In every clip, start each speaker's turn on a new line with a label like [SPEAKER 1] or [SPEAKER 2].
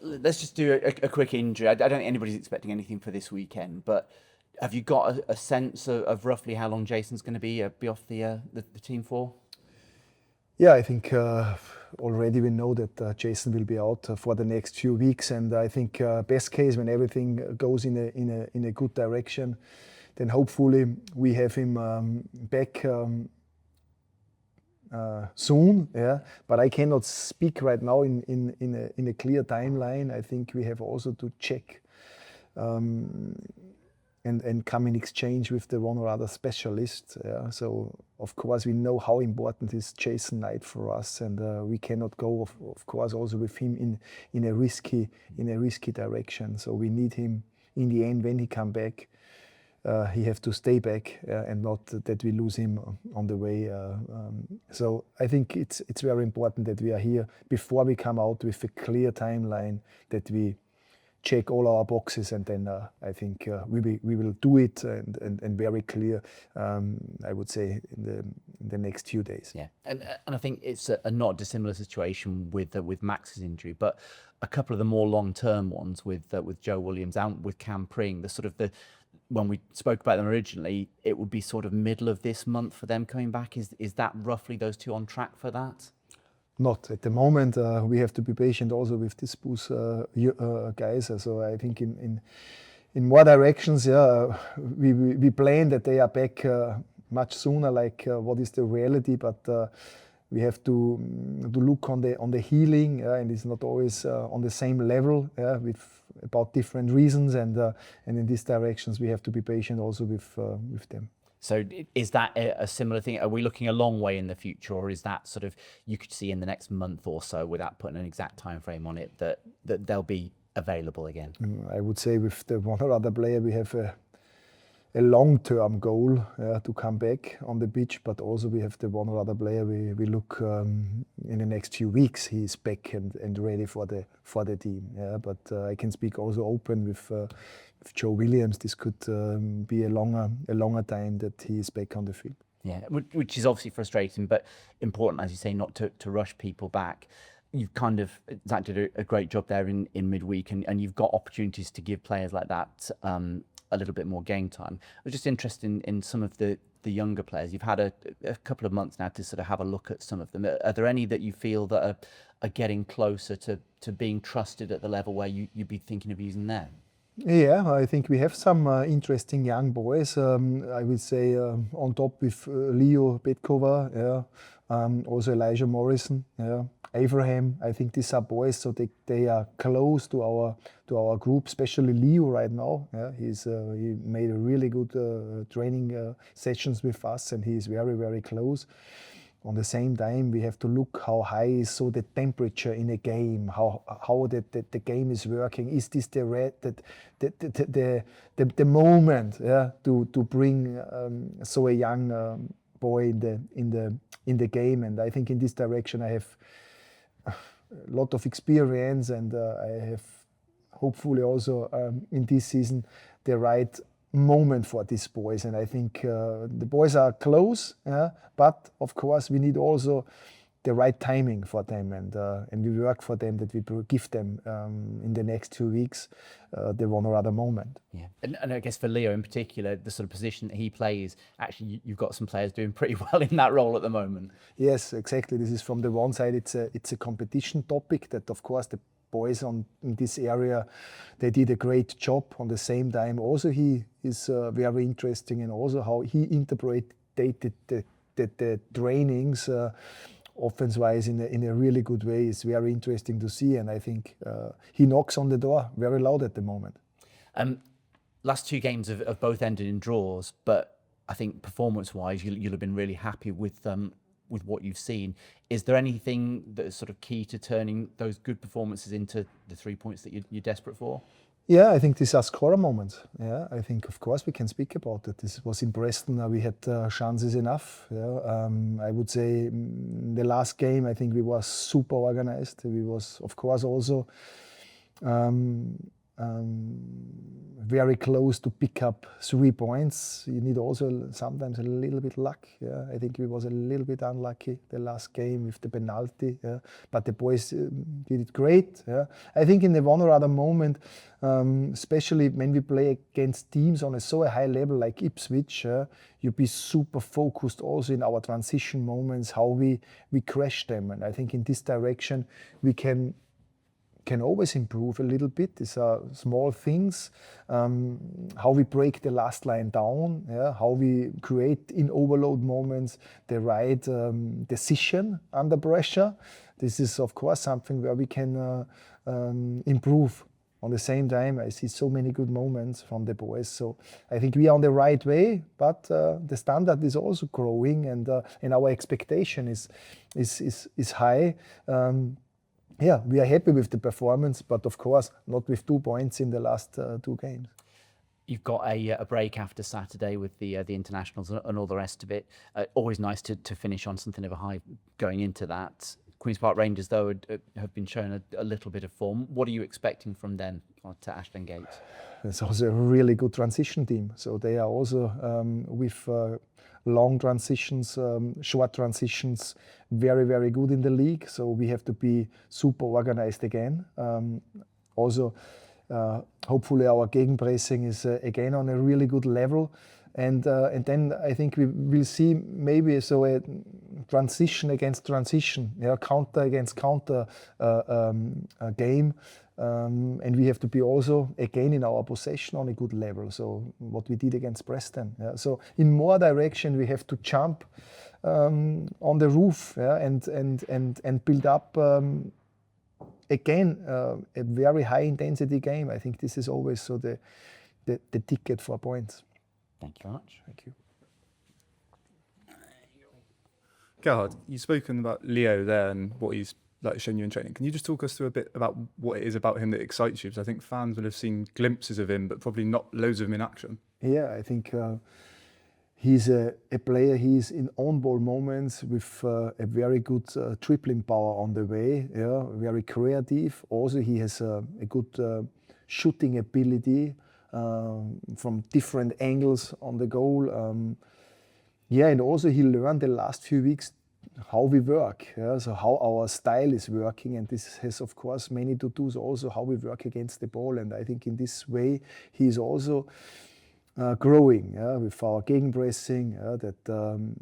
[SPEAKER 1] Let's just do a quick injury. I don't think anybody's expecting anything for this weekend, but have you got a sense of roughly how long Jason's going to be off the team for?
[SPEAKER 2] Yeah, I think already we know that Jason will be out for the next few weeks, and I think best case when everything goes in a good direction, then hopefully we have him back soon. Yeah, but I cannot speak right now in a clear timeline. I think we have also to check. And come in exchange with the one or other specialist. Yeah. So of course we know how important is Jason Knight for us, and we cannot go of course also with him in a risky direction. So we need him in the end when he come back. He have to stay back and not that we lose him on the way. So I think it's very important that we are here before we come out with a clear timeline, that we check all our boxes, and then I think we will do it and very clear. I would say in the next few days.
[SPEAKER 1] Yeah, and I think it's a not dissimilar situation with Max's injury, but a couple of the more long term ones with Joe Williams and with Cam Pring. When we spoke about them originally, it would be sort of middle of this month for them coming back. Is that roughly those two on track for that?
[SPEAKER 2] Not at the moment. We have to be patient also with these both guys. So I think in more directions, yeah, we plan that they are back much sooner. Like what is the reality, but we have to look on the healing, and it's not always on the same level with about different reasons, and in these directions we have to be patient also with them.
[SPEAKER 1] So is that a similar thing? Are we looking a long way in the future, or is that sort of you could see in the next month or so, without putting an exact time frame on it, that they'll be available again?
[SPEAKER 2] I would say with the one or other player we have a long-term goal to come back on the pitch, but also we have the one or other player we look in the next few weeks he's back and ready for the team. Yeah, but I can speak also open with Joe Williams. This could be a longer time that he is back on the field.
[SPEAKER 1] Yeah, which is obviously frustrating, but important, as you say, not to rush people back. You've kind of, Zach did a great job there in midweek, and you've got opportunities to give players like that a little bit more game time. I was just interested in some of the younger players. You've had a couple of months now to sort of have a look at some of them. Are there any that you feel that are getting closer to being trusted at the level where you'd be thinking of using them?
[SPEAKER 2] Yeah, I think we have some interesting young boys. I would say on top with Leo Petkova, yeah, also Elijah Morrison, yeah, Abraham. I think these are boys, so they are close to our group, especially Leo right now. Yeah, he made a really good training sessions with us, and he is very close. On the same time, we have to look how high is so the temperature in a game, how the game is working. Is this the moment, yeah, to bring so a young boy in the game? And I think in this direction I have a lot of experience, and I have hopefully also in this season the right moment for these boys. And I think the boys are close, yeah, but of course we need also the right timing for them, and we work for them, that we give them in the next 2 weeks the one or other moment.
[SPEAKER 1] Yeah, and I guess for Leo in particular, the sort of position that he plays, actually you've got some players doing pretty well in that role at the moment.
[SPEAKER 2] Yes, exactly. This is from the one side, it's a competition topic that of course the boys in this area, they did a great job. On the same time, also he is very interesting, and also how he interpreted the trainings offense-wise in a really good way is very interesting to see, and I think he knocks on the door very loud at the moment.
[SPEAKER 1] Last two games have both ended in draws, but I think performance-wise, you'll have been really happy with what you've seen. Is there anything that is sort of key to turning those good performances into the 3 points that you're desperate for?
[SPEAKER 2] Yeah, I think these are scorer moments. Yeah, I think of course we can speak about it. This was in Preston. We had chances enough. Yeah. I would say the last game, I think we were super organized. We was of course also very close to pick up 3 points. You need also sometimes a little bit luck. Yeah, I think we was a little bit unlucky the last game with the penalty. Yeah, but the boys did it great. Yeah, I think in the one or other moment, especially when we play against teams on a so high level like Ipswich, you be super focused also in our transition moments, how we crash them. And I think in this direction we can always improve a little bit. These are small things, how we break the last line down, yeah, how we create in overload moments the right decision under pressure. This is of course something where we can improve. On the same time, I see so many good moments from the boys. So I think we are on the right way, but the standard is also growing, and our expectation is high. Yeah, we are happy with the performance, but of course not with 2 points in the last 2 games.
[SPEAKER 1] You've got a break after Saturday with the internationals and all the rest of it. Always nice to finish on something of a high going into that. Queen's Park Rangers, though, have been showing a little bit of form. What are you expecting from them to Ashton Gate?
[SPEAKER 2] It's also a really good transition team. So they are also with long transitions, short transitions, very, very good in the league. So we have to be super organized again. Also, hopefully our gegenpressing is again on a really good level. And then I think we will see maybe a transition against transition, counter against counter game. And we have to be also again in our possession on a good level. So what we did against Preston. Yeah. So in more direction we have to jump on the roof, and build up again a very high intensity game. I think this is always the ticket for points.
[SPEAKER 1] Thank you very much.
[SPEAKER 2] Thank you.
[SPEAKER 3] Gerhard, you've spoken about Leo there and what he's shown you in training. Can you just talk us through a bit about what it is about him that excites you? Because I think fans will have seen glimpses of him, but probably not loads of him in action.
[SPEAKER 2] Yeah, I think he's a player. He's in on-ball moments with a very good dribbling power on the way. Yeah, very creative. Also, he has a good shooting ability from different angles on the goal. And also he learned the last few weeks how we work, so how our style is working, and this has of course many to do also how we work against the ball. And I think in this way he is also growing with our gegenpressing.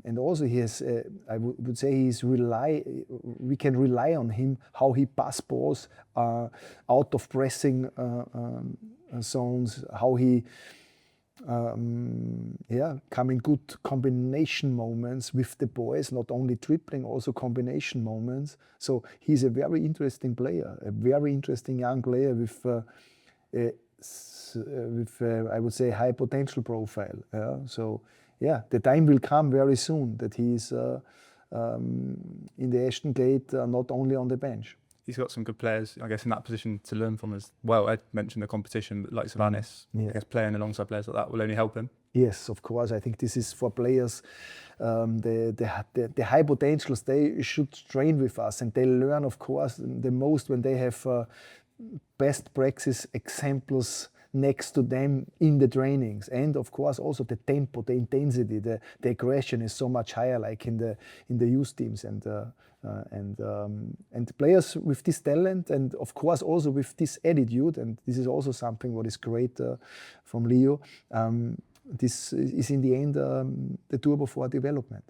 [SPEAKER 2] And also he has, I would say, we can rely on him how he pass balls out of pressing zones, how he come in good combination moments with the boys, not only dribbling, also combination moments. So he's a very interesting player, a very interesting young player with I would say high potential profile. So the time will come very soon that he's in the Ashton Gate, not only on the bench.
[SPEAKER 3] He's got some good players, I guess, in that position to learn from as well. I mentioned the competition, but like Savanis, I guess playing alongside players like that will only help him.
[SPEAKER 2] Yes, of course. I think this is for players, the high potentials, they should train with us, and they learn, of course, the most when they have best practice examples next to them in the trainings. And of course also the tempo, the intensity, the aggression is so much higher like in the youth teams. And players with this talent, and of course also with this attitude, and this is also something what is great from Leo, this is in the end the turbo for development.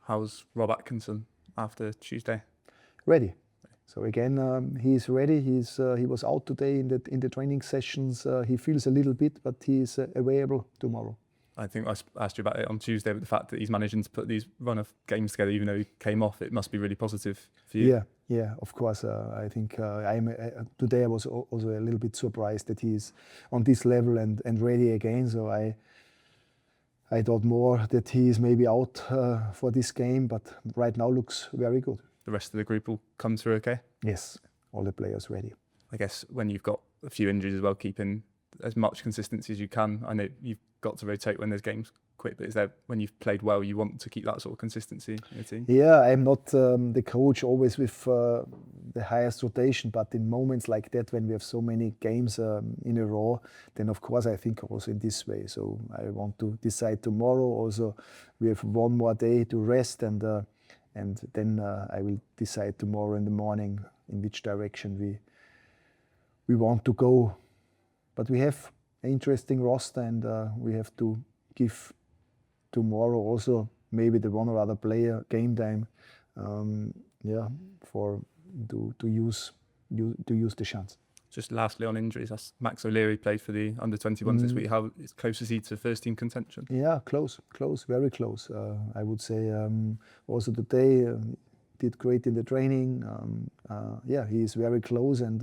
[SPEAKER 3] How's Rob Atkinson after Tuesday?
[SPEAKER 2] Ready. So again, he is ready. He was out today in the training sessions. He feels a little bit, but he is available tomorrow.
[SPEAKER 3] I think I asked you about it on Tuesday, but the fact that he's managing to put these run of games together, even though he came off, it must be really positive for you.
[SPEAKER 2] Yeah, of course. I think today I was also a little bit surprised that he's on this level and ready again. So I thought more that he is maybe out for this game, but right now looks very good.
[SPEAKER 3] The rest of the group will come through okay?
[SPEAKER 2] Yes, all the players ready.
[SPEAKER 3] I guess when you've got a few injuries as well, keeping as much consistency as you can. I know you've got to rotate when there's games quit, but is there, when you've played well, you want to keep that sort of consistency in the team?
[SPEAKER 2] Yeah, I'm not the coach always with the highest rotation, but in moments like that, when we have so many games in a row, then of course I think also in this way. So I want to decide tomorrow. Also, we have one more day to rest, and then I will decide tomorrow in the morning in which direction we want to go. But we have an interesting roster, and we have to give tomorrow also maybe the one or other player game time, to use the chance.
[SPEAKER 3] Just lastly on injuries, that's Max O'Leary played for the under-21s this week. How close is he to first team contention?
[SPEAKER 2] Yeah, close, very close. I would say also today did great in the training. He is very close, and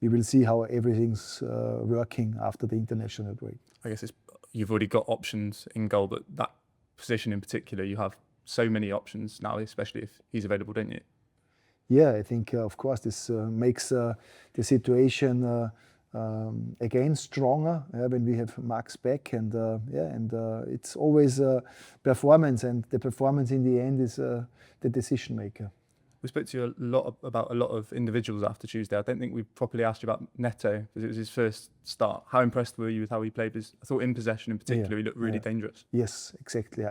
[SPEAKER 2] we will see how everything's working after the international break.
[SPEAKER 3] I guess you've already got options in goal, but that position in particular, you have so many options now, especially if he's available, don't you?
[SPEAKER 2] Yeah, I think of course this makes the situation again stronger when we have Max back, and it's always performance, and the performance in the end is the decision maker.
[SPEAKER 3] We spoke to you about a lot of individuals after Tuesday. I don't think we properly asked you about Neto, because it was his first start. How impressed were you with how he played? I thought in possession in particular, he looked really dangerous.
[SPEAKER 2] Yes, exactly.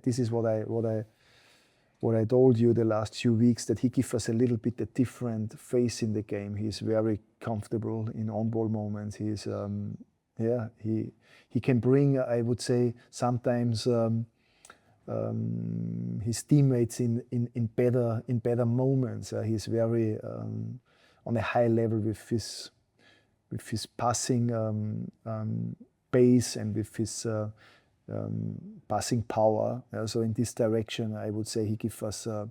[SPEAKER 2] This is what I told you the last few weeks, that he gives us a little bit a different face in the game. He's very comfortable in on-ball moments. He's he can bring, I would say, sometimes his teammates in better moments. He's very on a high level with his passing pace and with his passing power. So in this direction, I would say he gives us a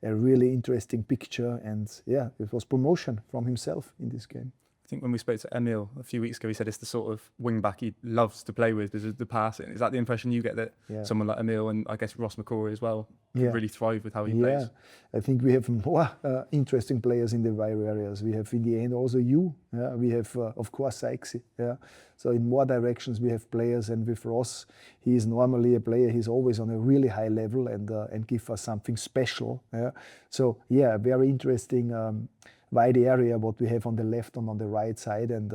[SPEAKER 2] really interesting picture, and it was promotion from himself in this game.
[SPEAKER 3] I think when we spoke to Emil a few weeks ago, he said it's the sort of wing back he loves to play with, is the passing. Is that the impression you get, that someone like Emil, and I guess Ross McCrory as well, really thrive with how he plays?
[SPEAKER 2] I think we have more interesting players in the wide areas. We have in the end also you. We have of course Sykesy. So in more directions we have players, and with Ross, he is normally a player. He's always on a really high level and give us something special. So very interesting. Wide area what we have on the left and on the right side, and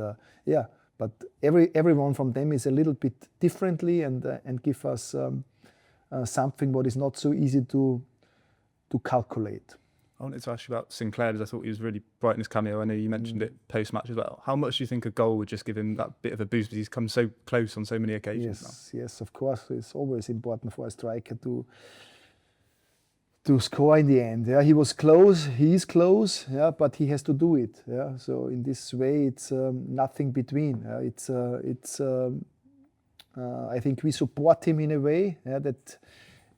[SPEAKER 2] but everyone from them is a little bit differently, and give us something what is not so easy to calculate.
[SPEAKER 3] I wanted to ask you about Sinclair, because I thought he was really bright in his cameo. I know you mentioned it post-match as well. How much do you think a goal would just give him that bit of a boost, because he's come so close on so many occasions now?
[SPEAKER 2] Yes, of course. It's always important for a striker to score in the end. He was close, he is close, but he has to do it. So in this way, it's nothing between. I think we support him in a way that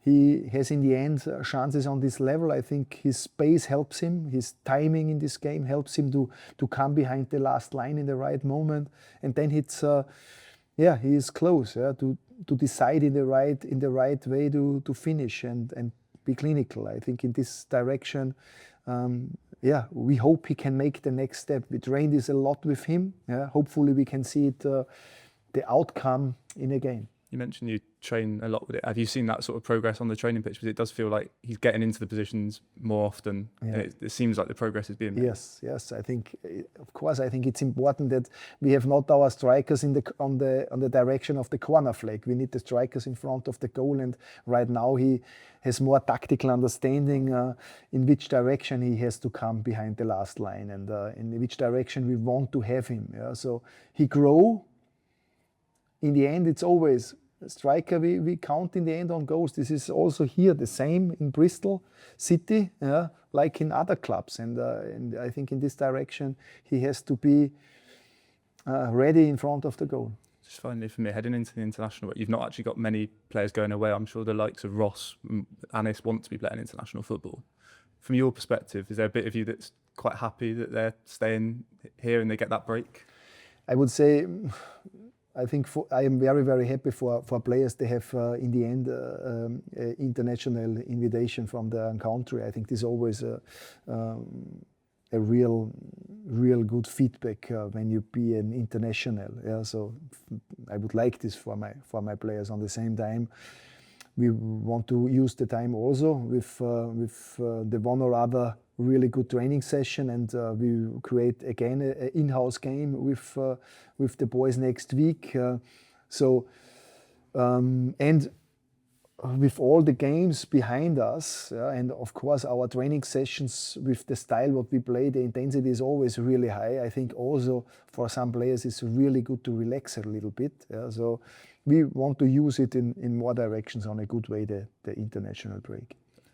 [SPEAKER 2] he has in the end chances on this level. I think his space helps him, his timing in this game helps him to come behind the last line in the right moment, and then it's he is close to decide in the right way to finish and be clinical. I think in this direction, we hope he can make the next step. We trained this a lot with him. Hopefully we can see it, the outcome in a game.
[SPEAKER 3] You mentioned you train a lot with it. Have you seen that sort of progress on the training pitch? Because it does feel like he's getting into the positions more often. And it seems like the progress is being made.
[SPEAKER 2] Yes. I think, of course, it's important that we have not our strikers on the direction of the corner flag. We need the strikers in front of the goal, and right now he has more tactical understanding in which direction he has to come behind the last line, and in which direction we want to have him. So he grow. In the end, it's always a striker we count in the end on goals. This is also here the same in Bristol City, like in other clubs. And I think in this direction, he has to be ready in front of the goal.
[SPEAKER 3] Just finally for me, heading into the international, you've not actually got many players going away. I'm sure the likes of Ross, Anis want to be playing international football. From your perspective, is there a bit of you that's quite happy that they're staying here and they get that break?
[SPEAKER 2] I would say, I think I am very, very happy for players. They have in the end international invitation from their country. I think this is always a real good feedback when you be an international. So I would like this for my players. On the same time, we want to use the time also with the one or other really good training session, and we create again an in-house game with the boys next week. And with all the games behind us, and of course our training sessions with the style what we play, the intensity is always really high. I think also for some players it's really good to relax a little bit. So we want to use it in more directions on a good way, the international break.